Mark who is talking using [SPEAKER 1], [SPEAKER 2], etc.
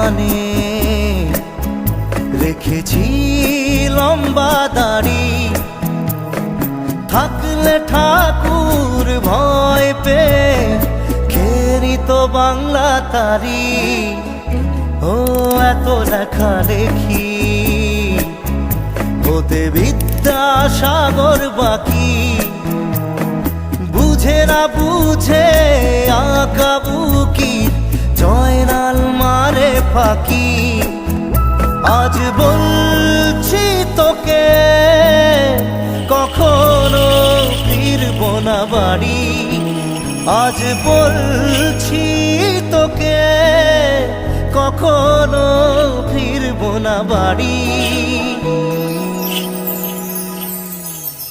[SPEAKER 1] মানে রেখেছি লম্বা দাড়ি। থাকলে ঠাকুর ভয় পেয়ে খেরি তো বাংলা তারি। ও এত লেখা লেখি হতে বিদ্যাসাগর বাকি। বুঝে না বুঝে আঁকা বুকি জয়নাল মারে ফাঁকি। আজ বলছি তোকে কখনো ফিরব না বাড়ি। আজ বলছি তোকে কখনো ফিরব না বাড়ি।